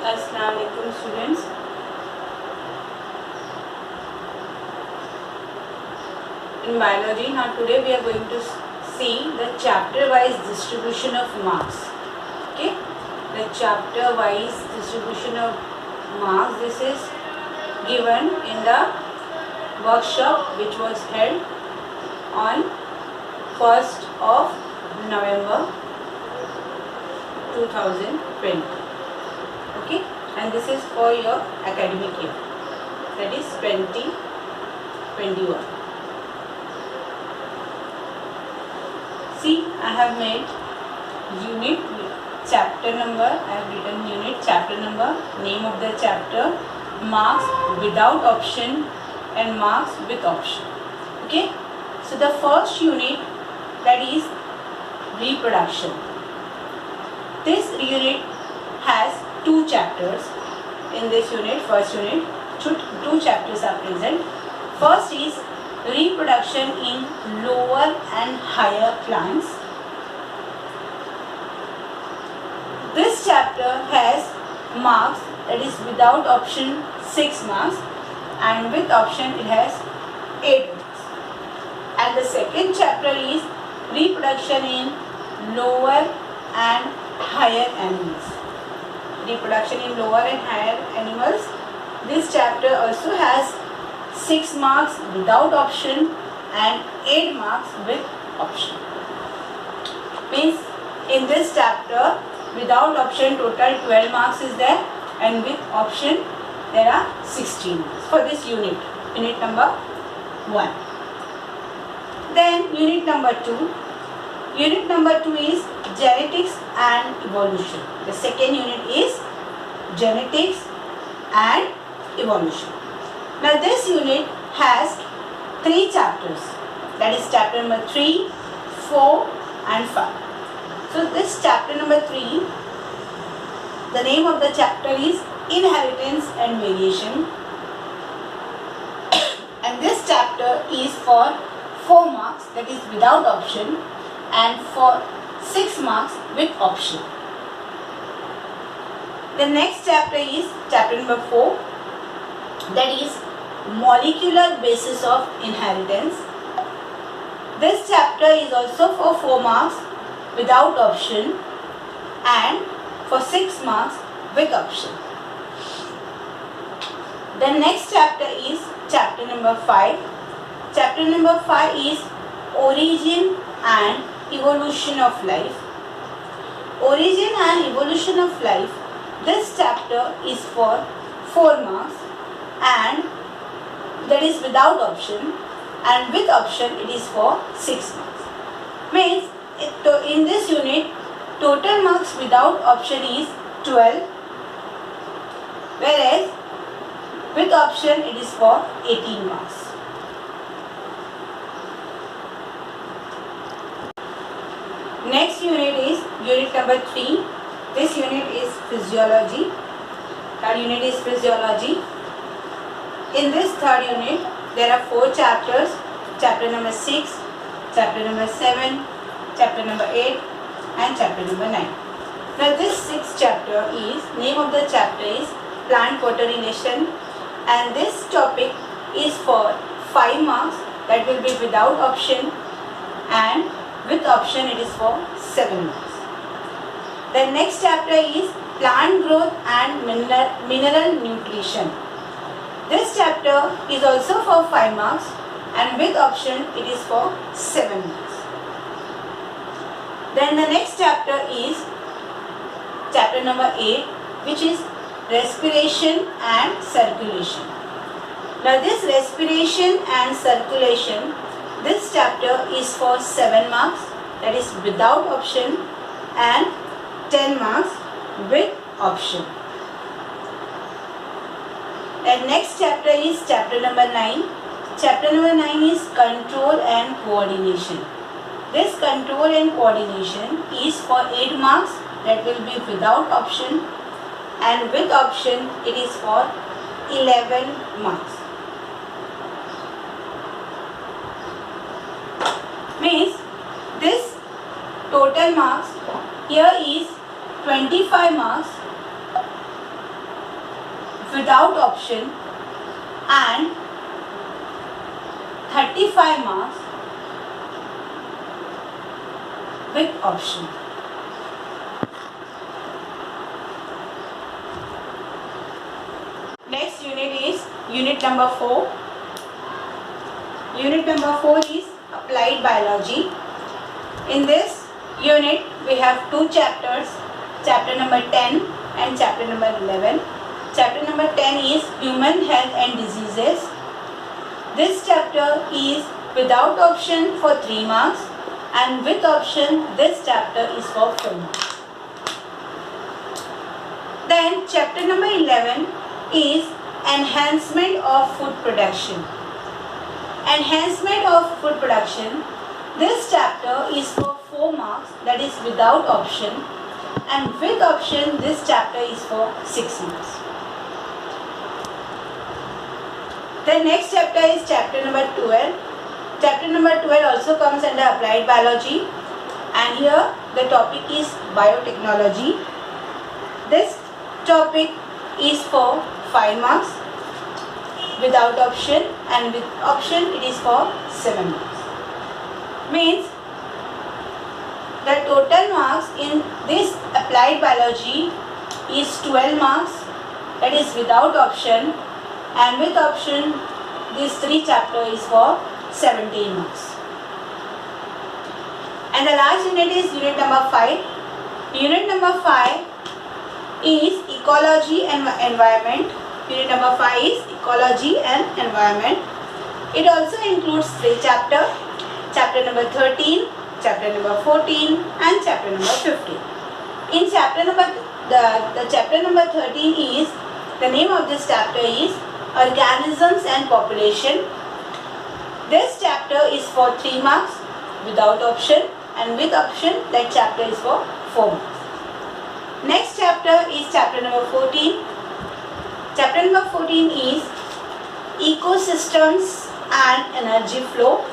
Assalamu alaikum students. In biology, now today we are going to see the chapter wise distribution of marks. Okay, the chapter wise distribution of marks, this is given in the workshop which was held on 1st of November 2020. Okay, and this is for your academic year, that is 2021. See, I have made unit, chapter number, I have written unit, chapter number, name of the chapter, marks without option and marks with option. Okay, so the first unit, that is reproduction. This unit has two chapters. In this unit, first unit, two chapters are present. First is reproduction in lower and higher plants. This chapter has marks, that is without option 6 marks, and with option it has 8 marks. And the second chapter is reproduction in lower and higher animals. Reproduction in lower and higher animals. This chapter also has 6 marks without option and 8 marks with option. Means in this chapter without option total 12 marks is there, and with option there are 16 marks for this unit, unit number 1. Then unit number 2. Unit number 2 is genetics and evolution. The second unit is genetics and evolution. Now this unit has 3 chapters, that is chapter number 3, 4 and 5. So this chapter number 3, the name of the chapter is inheritance and variation, and this chapter is for 4 marks, that is without option, and for 6 marks with option. The next chapter is chapter number 4, that is molecular basis of inheritance. This chapter is also for 4 marks without option and for 6 marks with option. The next chapter is chapter number 5. Chapter number 5 is origin and evolution of life. Origin and evolution of life. This chapter is for 4 marks and that is without option, and with option it is for 6 marks. Means in this unit total marks without option is 12, whereas with option it is for 18 marks. Next unit is unit number 3. This unit is physiology. Third unit is physiology. In this third unit, there are 4 chapters. Chapter number 6, chapter number 7, chapter number 8 and chapter number 9. Now this 6th chapter is, name of the chapter is plant coordination, and this topic is for 5 marks, that will be without option, and with option it is for 7 marks. The next chapter is plant growth and mineral nutrition. This chapter is also for 5 marks and with option it is for 7 marks. Then the next chapter is chapter number 8, which is respiration and circulation. Now this respiration and circulation, this chapter is for 7 marks, that is without option, and 10 marks with option. And next chapter is chapter number 9. Chapter number 9 is control and coordination. This control and coordination is for 8 marks, that will be without option, and with option it is for 11 marks. Means this total marks here is 25 marks without option and 35 marks with option. Next unit is unit number 4. Unit number 4 is applied biology. In this unit we have two chapters, chapter number 10 and chapter number 11. Chapter number 10 is human health and diseases. This chapter is without option for 3 marks and with option this chapter is for 4 marks. Then chapter number 11 is enhancement of food production. Enhancement of food production. This chapter is for 4 marks, that is without option, and with option this chapter is for 6 marks. The next chapter is chapter number 12. Chapter number 12 also comes under applied biology, and here the topic is biotechnology. This topic is for 5 marks without option, and with option it is for 7 marks. Means the total marks in this applied biology is 12 marks, that is without option, and with option this 3 chapter is for 17 marks. And the last unit is unit number 5. Unit number 5 is ecology and environment. Unit number 5 is ecology and environment. It also includes 3 chapters. Chapter number 13, chapter number 14 and chapter number 15. In chapter number the chapter number 13 is, the name of this chapter is organisms and population. This chapter is for 3 marks without option, and with option that chapter is for 4 marks. Next chapter is chapter number 14. Chapter number 14 is ecosystems and energy flow.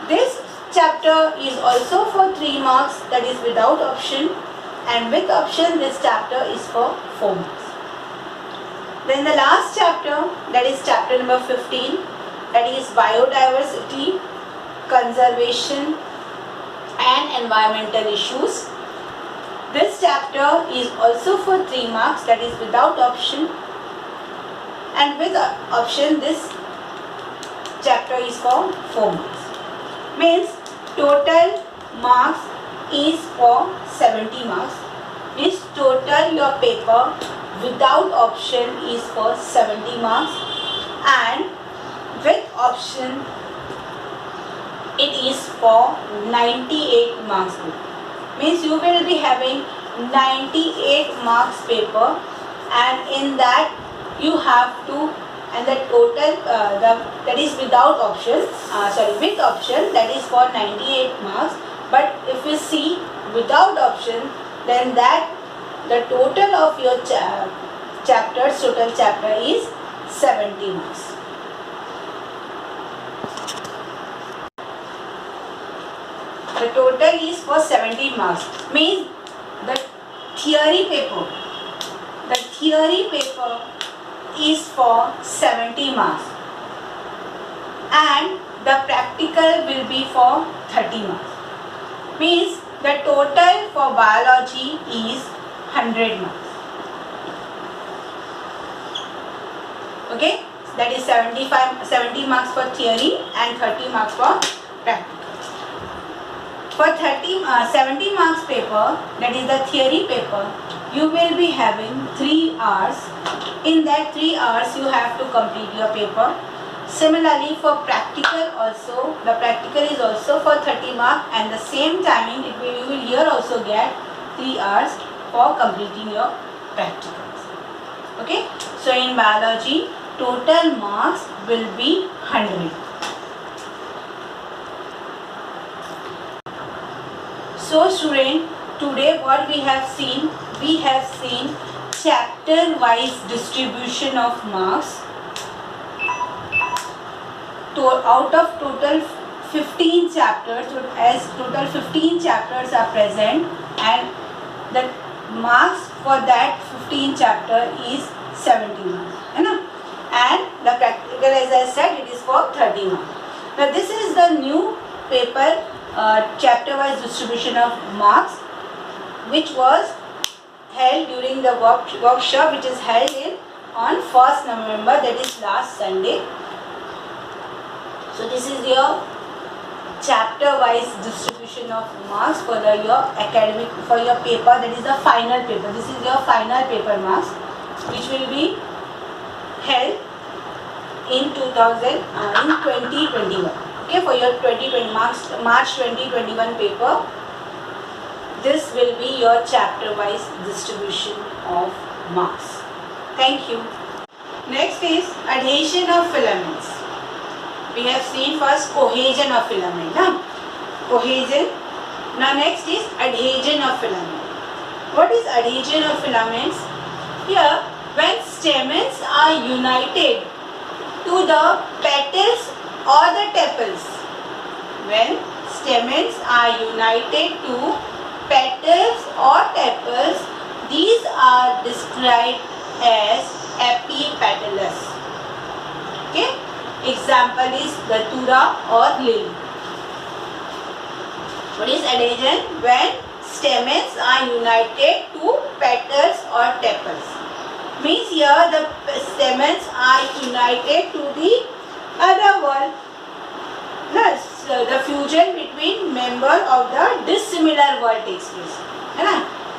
This chapter is also for 3 marks, that is without option, and with option this chapter is for 4 marks. Then the last chapter, that is chapter number 15, that is biodiversity, conservation and environmental issues. This chapter is also for 3 marks, that is without option, and with option this chapter is for 4 marks. Means total marks is for 70 marks. Means total your paper without option is for 70 marks, and with option it is for 98 marks. Means you will be having 98 marks paper, and in that you have to, and the total that is without option, with option, that is for 98 marks. But if you see without option, then that the total of your chapters, total chapter is 70 marks. The total is for 70 marks. Means the theory paper is for 70 marks, and the practical will be for 30 marks. Means the total for biology is 100 marks. Okay, that is 70 marks for theory and 30 marks for practical. For 70 marks paper, that is the theory paper, you will be having 3 hours. In that 3 hours you have to complete your paper. Similarly for practical also, the practical is also for 30 marks, and the same timing you will here also get 3 hours for completing your practicals. Okay, so in biology total marks will be 100. So student, today what we have seen chapter wise distribution of marks. Out of total 15 chapters, as total 15 chapters are present, and the marks for that 15 chapter is 70 marks, है ना? And the practical, as I said, it is for 30 marks. Now this is the new paper, chapter wise distribution of marks, which was held during the workshop which is held in on 1st November, that is last Sunday. So this is your chapter wise distribution of marks for the your academic, for your paper, that is the final paper. This is your final paper marks which will be held in 2021. Okay, for your 2020 marks, March 2021 paper, this will be your chapter wise distribution of marks. Thank you. Next is adhesion of filaments. We have seen first cohesion of filament. Cohesion. Now next is adhesion of filament. What is adhesion of filaments? Here, when stamens are united to the petals or the tepals. When stamens are united to petals or tepals, these are described as epipetalous. Okay? Example is datura or lily. What is adhesion? When stamens are united to petals or tepals. Means here the stamens are united to the other wall. The fusion between member of the dissimilar wall takes place.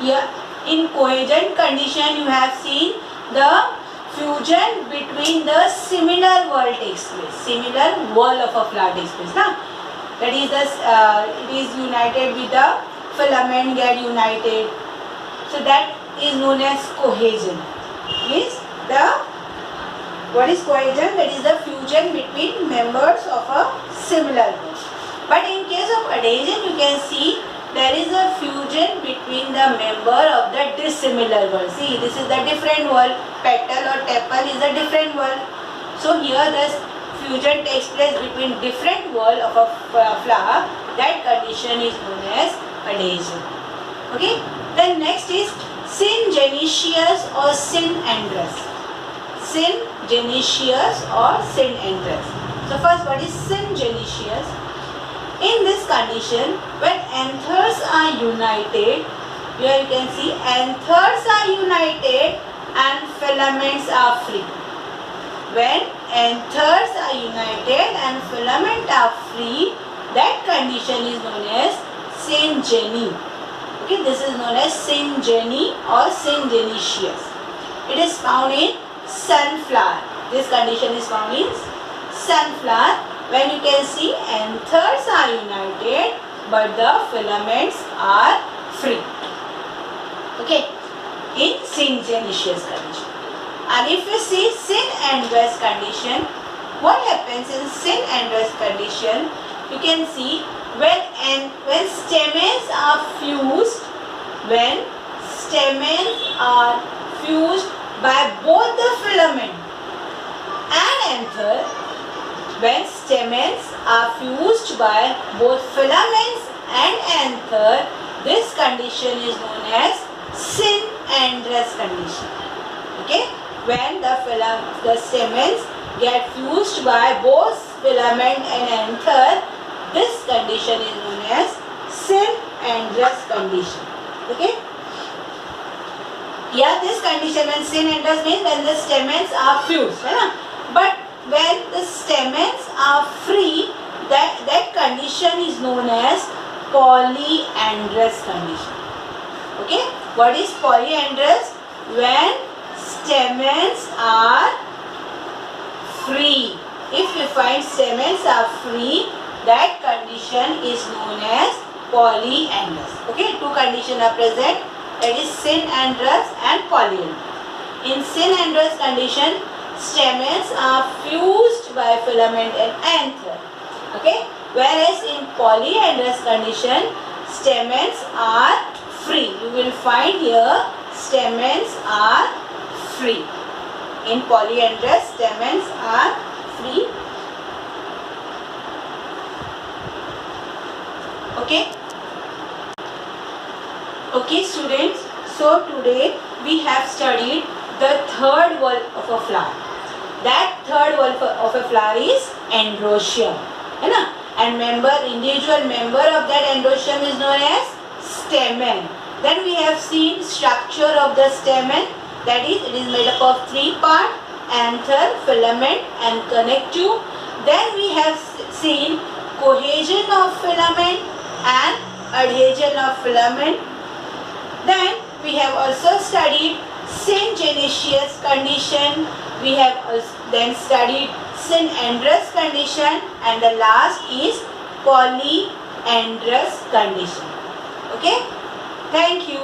Here in cohesion condition you have seen the fusion between the similar wall takes place. Similar wall of a flower takes place. That is the it is united with the filament get united. So that is known as cohesion. Is the what is cohesion? That is the fusion between members of a similar wall. But in case of adhesion, you can see there is a fusion between the member of the dissimilar wall. See, this is the different wall. Petal or tepal is a different wall. So here the fusion takes place between different wall of a flower. That condition is known as adhesion. Okay. Then next is syngenesious or synandrous. Syngenesious or synandrous. So first, what is syngenesious? In this condition, when anthers are united, here you can see anthers are united and filaments are free. When anthers are united and filaments are free, that condition is known as syngeny. Okay, this is known as syngeny or syngenesious. It is found in sunflower. This condition is found in sunflower, when you can see anthers are united but the filaments are free. Okay, in syngenesious condition. And if you see synandrous condition, what happens in synandrous condition? You can see when stamens are fused, by both the filament and anther. When stamens are fused by both filaments and anther, this condition is known as synandrous condition. Okay, when the stamens get fused by both filament and anther, this condition is known as synandrous condition. Okay. Here this condition when synandrous means when the stamens are fused, but when the stamens are free, that condition is known as polyandrous condition. Okay, what is polyandrous? When stamens are free. If you find stamens are free, that condition is known as polyandrous. Okay, two conditions are present, that is synandrous and polyandrous. In synandrous condition, stamens are fused by filament and anther. Okay, whereas in polyandrous condition, stamens are free. You will find here stamens are free. In polyandrous, stamens are free. Okay. Okay students, so today we have studied the third wall of a flower. That third valve of a flower is androecium, है ना? And individual member of that androecium is known as stamen. Then we have seen structure of the stamen, that is, it is made up of 3 parts: anther, filament and connective. Then we have seen cohesion of filament and adhesion of filament. Then we have also studied syngenesious condition. We have then studied synandrous condition, and the last is polyandrous condition. Okay, thank you.